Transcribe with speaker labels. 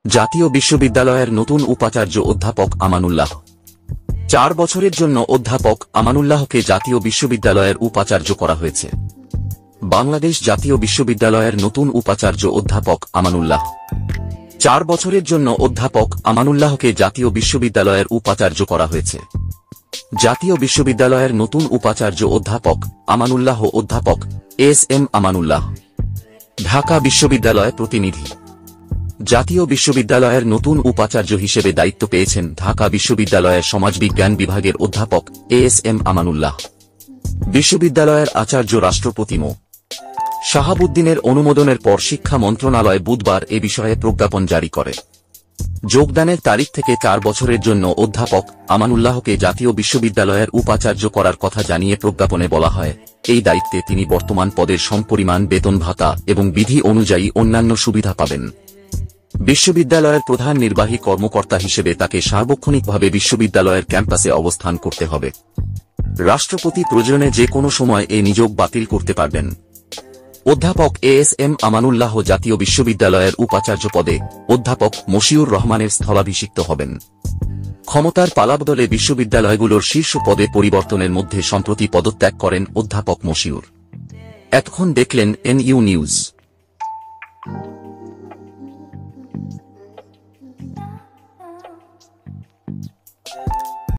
Speaker 1: জাতীয় বিশ্ববিদ্যালয়ের নতুন উপাচার্য অধ্যাপক আমানুল্লাহ। 4 বছরের জন্য অধ্যাপক আমানুল্লাহকে জাতীয় বিশ্ববিদ্যালয়ের উপাচার্য করা হয়েছে। বাংলাদেশ জাতীয় বিশ্ববিদ্যালয়ের নতুন উপাচার্য অধ্যাপক আমানুল্লাহ। 4 বছরের জন্য অধ্যাপক আমানুল্লাহকে জাতীয় বিশ্ববিদ্যালয়ের উপাচার্য করা হয়েছে। জাতীয় বিশ্ববিদ্যালয়ের নতুন উপাচার্য অধ্যাপক আমানুল্লাহ অধ্যাপক এস.এম. আমানুল্লাহ। ঢাকা বিশ্ববিদ্যালয় প্রতিনিধি। জাতীয় বিশ্ববিদ্যালয়ের নতুন উপাচার্য হিসেবে দায়িত্ব পেয়েছেন ঢাকা বিশ্ববিদ্যালয়ের সমাজবিজ্ঞান বিভাগের অধ্যাপক এস.এম. আমানুল্লাহ। বিশ্ববিদ্যালয়ের আচার্য রাষ্ট্রপতি মো. শাহাবুদ্দিনের অনুমোদনের পর শিক্ষা মন্ত্রণালয় বুধবার এ বিষয়ে প্রজ্ঞাপন জারি করে। যোগদানের তারিখ থেকে 4 বছরের জন্য অধ্যাপক আমানুল্লাহকে জাতীয় বিশ্ববিদ্যালয়ের উপাচার্য করার কথা জানিয়ে প্রজ্ঞাপনে বলা হয়, এই দায়িত্বে তিনি বর্তমান পদের সমপরিমাণ বেতন ভাতা এবং বিধি অনুযায়ী অন্যান্য সুবিধা পাবেন। বিশ্ববিদ্যালয়ের প্রধান নির্বাহী কর্মকর্তা হিসেবে তাকে সার্বক্ষণিকভাবে বিশ্ববিদ্যালয়ের ক্যাম্পাসে অবস্থান করতে হবে। রাষ্ট্রপতি প্রয়োজনে যে কোনো সময় এ নিয়োগ বাতিল করতে পারবেন। অধ্যাপক এস.এম. আমানুল্লাহ জাতীয় বিশ্ববিদ্যালয়ের উপাচার্য পদে অধ্যাপক মশিউর রহমানের স্থলাভিষিক্ত হবেন। ক্ষমতার পালাবদলে বিশ্ববিদ্যালয়গুলোর শীর্ষ পদে পরিবর্তনের মধ্যে সম্প্রতি পদত্যাগ করেন অধ্যাপক মশিউর। এতক্ষণ দেখলেন NU নিউজ।